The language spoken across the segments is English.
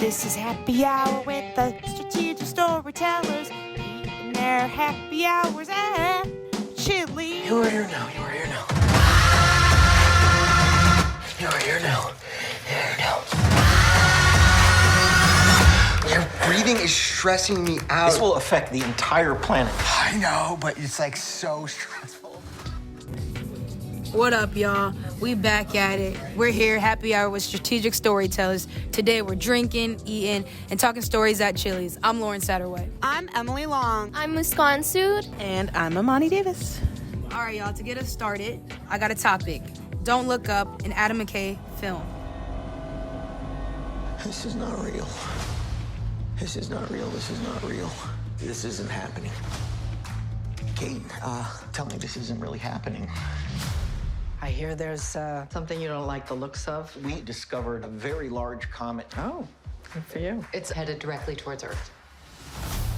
This is Happy Hour with the strategic storytellers, eating their happy hours at Chili. You are here now. You are here now. You are here now. Here now. Your breathing is stressing me out. This will affect the entire planet. I know, but it's like so stressful. What up, y'all? We back at it. We're here, Happy Hour with Strategic Storytellers. Today we're drinking, eating, and talking stories at Chili's. I'm Lauryn Satterwhite. I'm Emily Long. I'm Muskan Sood. And I'm Imani Davis. All right, y'all, to get us started, I got a topic. Don't Look Up, an Adam McKay film. This is not real. This is not real. This is not real. This isn't happening. Kate, tell me this isn't really happening. I hear there's something you don't like the looks of. We discovered a very large comet. Oh, good for you. It's headed directly towards Earth.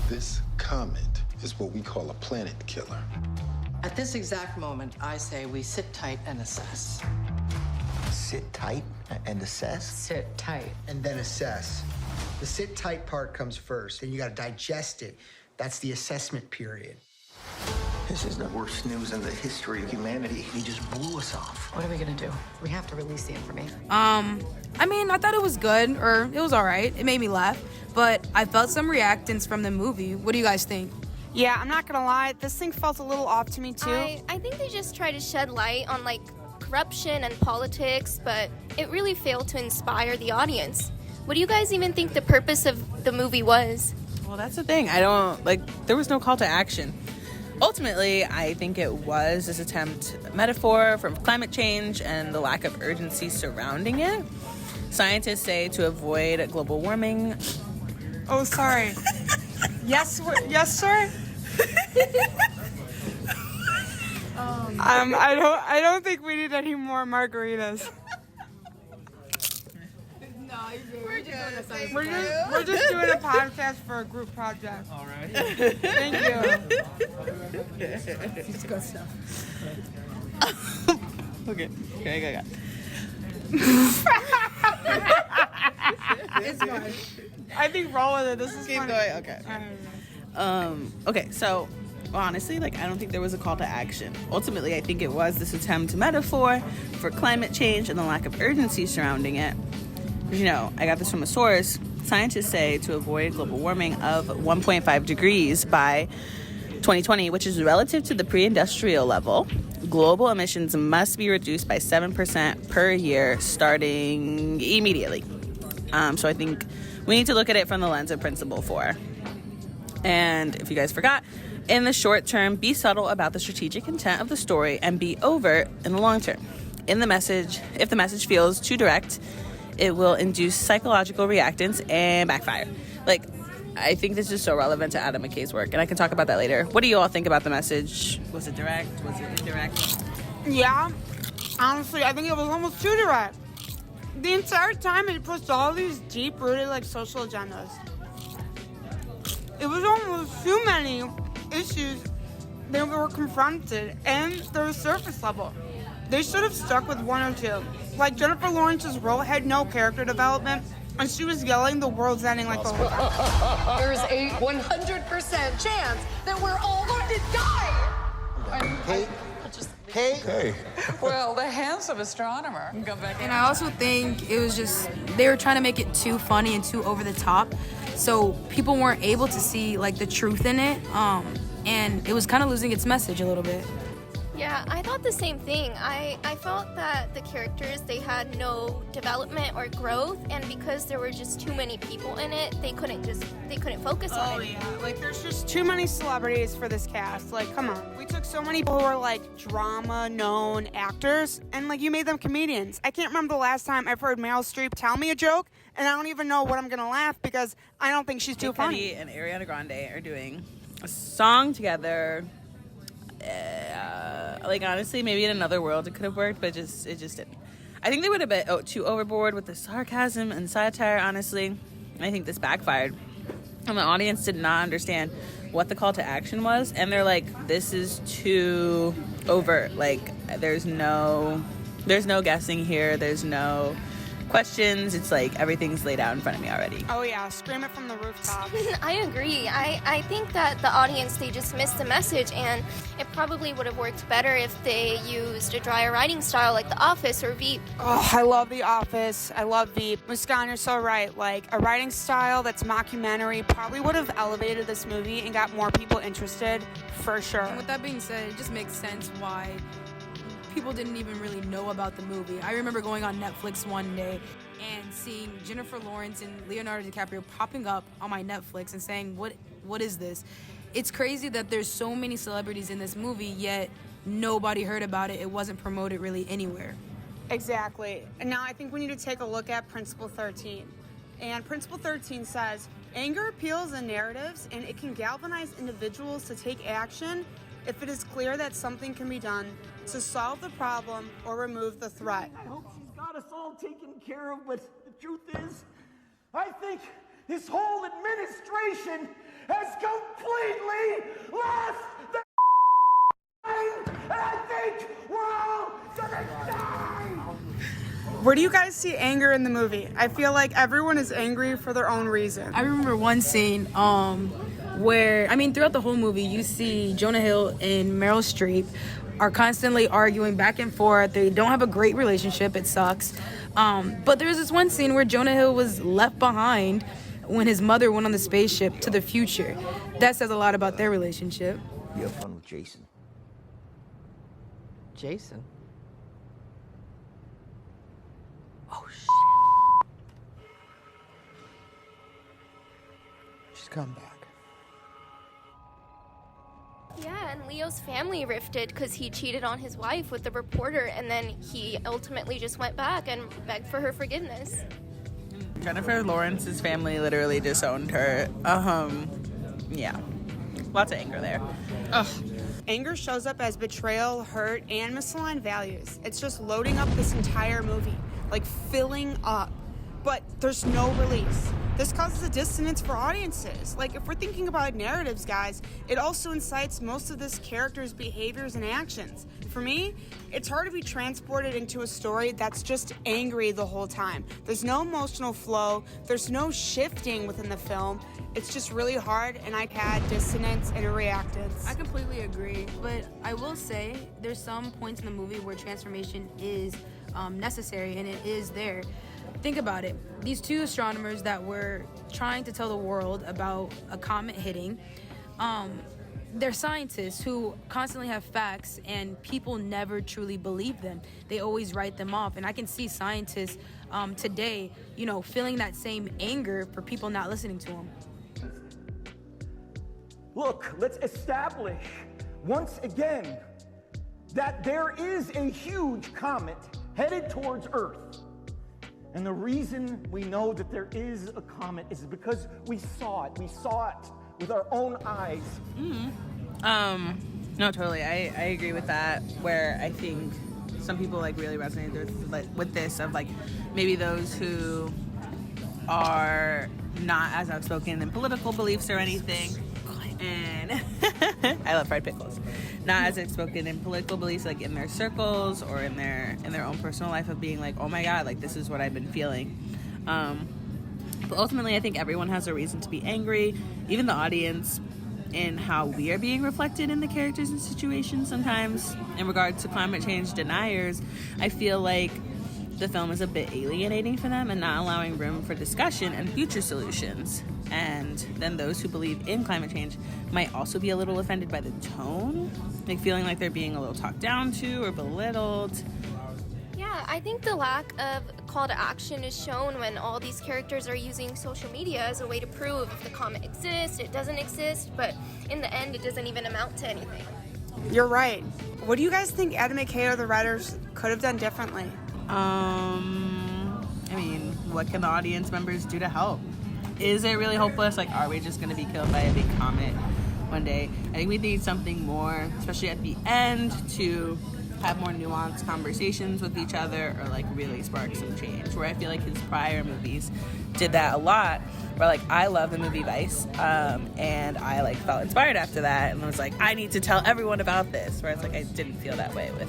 This comet is what we call a planet killer. At this exact moment, I say we sit tight and assess. Sit tight and assess. Sit tight. And then assess. The sit tight part comes first, then you gotta digest it. That's the assessment period. This is the worst news in the history of humanity. He just blew us off. What are we gonna do? We have to release the information. I thought it was good, or it was all right. It made me laugh, but I felt some reactance from the movie. What do you guys think? Yeah, I'm not gonna lie, this thing felt a little off to me too. I think they just try to shed light on corruption and politics, but it really failed to inspire the audience. What do you guys even think the purpose of the movie was? Well, that's the thing. There was no call to action. Ultimately, I think it was this attempt, metaphor from climate change and the lack of urgency surrounding it. Scientists say to avoid global warming. Oh, sorry. Yes, sir. I don't think we need any more margaritas. We're just doing a podcast for a group project. All right. Thank you. It's good stuff. Okay. It's fine. I think roll with it. This is Keep funny. going. Okay. Okay. So, honestly, I don't think there was a call to action. Ultimately, I think it was this attempt metaphor for climate change and the lack of urgency surrounding it. I got this from a source. Scientists say to avoid global warming of 1.5 degrees by 2020, which is relative to the pre-industrial level, global emissions must be reduced by 7% per year starting immediately. So I think we need to look at it from the lens of principle 4. And if you guys forgot, in the short term, be subtle about the strategic intent of the story and be overt in the long term. If the message feels too direct, it will induce psychological reactance and backfire. I think this is so relevant to Adam McKay's work, and I can talk about that later. What do you all think about the message? Was it direct? Was it indirect? Yeah. Honestly, I think it was almost too direct. The entire time it pushed all these deep-rooted social agendas. It was almost too many issues that were confronted, and they're surface level. They should have stuck with one or two. Jennifer Lawrence's role had no character development, and she was yelling the world's ending the whole time. There's a 100% chance that we're all going to die. Hey. Well, the handsome astronomer can come back. And I also think it was just, they were trying to make it too funny and too over the top, so people weren't able to see the truth in it, and it was kind of losing its message a little bit. Yeah, I thought the same thing. I felt that the characters, they had no development or growth, and because there were just too many people in it, they couldn't focus on it. Oh yeah, there's just too many celebrities for this cast. Come on. We took so many people who are drama known actors, and you made them comedians. I can't remember the last time I've heard Meryl Streep tell me a joke, and I don't even know what I'm gonna laugh because I don't think she's too funny. Petty and Ariana Grande are doing a song together. Honestly, maybe in another world it could have worked, but it just didn't. I think they would have been too overboard with the sarcasm and satire, honestly. And I think this backfired. And the audience did not understand what the call to action was, and they're this is too overt. There's no guessing here. There's no questions. It's like everything's laid out in front of me already. Oh yeah, scream it from the rooftop. I agree. I think that the audience, they just missed the message, and it probably would have worked better if they used a drier writing style like The Office or Veep. Oh, I love The Office. I love Veep. Muskan, you're so right. Like, a writing style that's mockumentary probably would have elevated this movie and got more people interested, for sure. And with that being said, it just makes sense why people didn't even really know about the movie. I remember going on Netflix one day and seeing Jennifer Lawrence and Leonardo DiCaprio popping up on my Netflix and saying, what is this? It's crazy that there's so many celebrities in this movie, yet nobody heard about it. It wasn't promoted really anywhere. Exactly. And now I think we need to take a look at Principle 13. And Principle 13 says, anger appeals in narratives, and it can galvanize individuals to take action if it is clear that something can be done to solve the problem or remove the threat. I hope she's got us all taken care of, but the truth is, I think this whole administration has completely lost their mind, and I think we're all gonna die! Where do you guys see anger in the movie? I feel like everyone is angry for their own reason. I remember one scene where, throughout the whole movie, you see Jonah Hill and Meryl Streep are constantly arguing back and forth. They don't have a great relationship. It sucks. But there's this one scene where Jonah Hill was left behind when his mother went on the spaceship to the future. That says a lot about their relationship. You have fun with Jason. Jason? Oh, shit. She's come back. Yeah, and Leo's family rifted because he cheated on his wife with the reporter, and then he ultimately just went back and begged for her forgiveness. Jennifer Lawrence's family literally disowned her. Yeah. Lots of anger there. Ugh. Anger shows up as betrayal, hurt, and misaligned values. It's just loading up this entire movie, like filling up. But there's no release. This causes a dissonance for audiences. Like, if we're thinking about narratives, guys, it also incites most of this character's behaviors and actions. For me, it's hard to be transported into a story that's just angry the whole time. There's no emotional flow. There's no shifting within the film. It's just really hard, and I had dissonance and a reactance. I completely agree, but I will say there's some points in the movie where transformation is necessary, and it is there. Think about it. These two astronomers that were trying to tell the world about a comet hitting, they're scientists who constantly have facts, and people never truly believe them. They always write them off. And I can see scientists today, feeling that same anger for people not listening to them. Look, let's establish once again that there is a huge comet headed towards Earth. And the reason we know that there is a comet is because we saw it. We saw it with our own eyes. No, totally. I agree with that, where I think some people really resonate with this, of maybe those who are not as outspoken in political beliefs or anything. And I love fried pickles. Not as outspoken in political beliefs, in their circles or in their own personal life, of being oh my God, this is what I've been feeling. But ultimately, I think everyone has a reason to be angry, even the audience, in how we are being reflected in the characters and situations. Sometimes, in regards to climate change deniers, I feel like the film is a bit alienating for them and not allowing room for discussion and future solutions. And then those who believe in climate change might also be a little offended by the tone, feeling like they're being a little talked down to or belittled. Yeah, I think the lack of call to action is shown when all these characters are using social media as a way to prove if the comet exists, it doesn't exist, but in the end, it doesn't even amount to anything. You're right. What do you guys think Adam McKay or the writers could have done differently? What can the audience members do to help? Is it really hopeless? Are we just going to be killed by a big comet one day? I think we need something more, especially at the end, to have more nuanced conversations with each other, or really spark some change, where I feel like his prior movies did that a lot, where I love the movie Vice, and I felt inspired after that and was I need to tell everyone about this, whereas I didn't feel that way with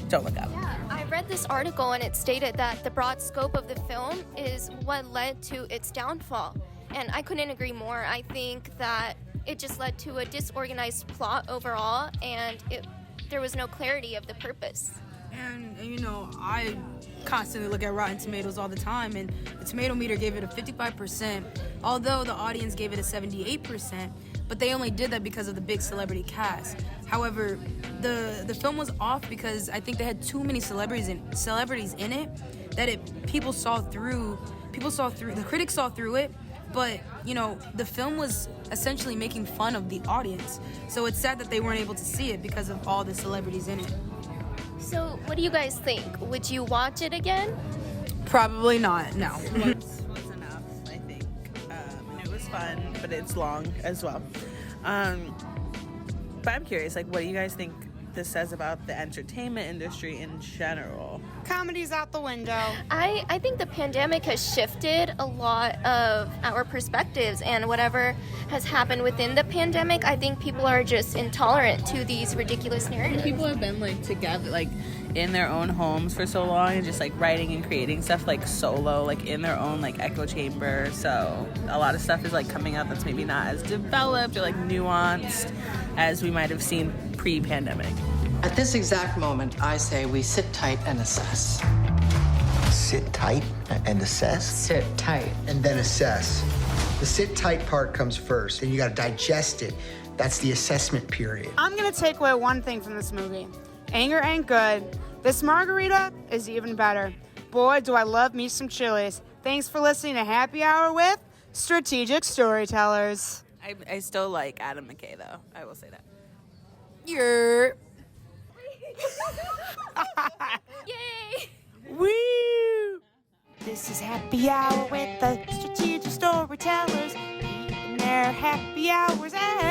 Don't Look Up. Yeah, I read this article and it stated that the broad scope of the film is what led to its downfall. And I couldn't agree more. I think that it just led to a disorganized plot overall, and there was no clarity of the purpose. And you know, I constantly look at Rotten Tomatoes all the time, and the tomato meter gave it a 55%, although the audience gave it a 78%, but they only did that because of the big celebrity cast. However, the film was off because I think they had too many celebrities in it that the critics saw through it, but you know, the film was essentially making fun of the audience. So it's sad that they weren't able to see it because of all the celebrities in it. So what do you guys think? Would you watch it again? Probably not, no. Was enough, I think. And it was fun, but it's long as well. But I'm curious, like, what do you guys think this says about the entertainment industry in general? Comedy's out the window. I think the pandemic has shifted a lot of our perspectives, and whatever has happened within the pandemic, I think people are just intolerant to these ridiculous narratives. People have been like together, like in their own homes for so long, and just like writing and creating stuff like solo, like in their own like echo chamber. So a lot of stuff is like coming out that's maybe not as developed or like nuanced as we might have seen pre-pandemic. At this exact moment, I say we sit tight and assess. Sit tight and assess? Sit tight. And then assess. The sit tight part comes first, then you gotta digest it. That's the assessment period. I'm gonna take away one thing from this movie. Anger ain't good. This margarita is even better. Boy, do I love me some chilies. Thanks for listening to Happy Hour with Strategic Storytellers. I still like Adam McKay though, I will say that. You're... Yay! Woo! This is Happy Hour with the Strategic Storytellers. Eating their happy hours at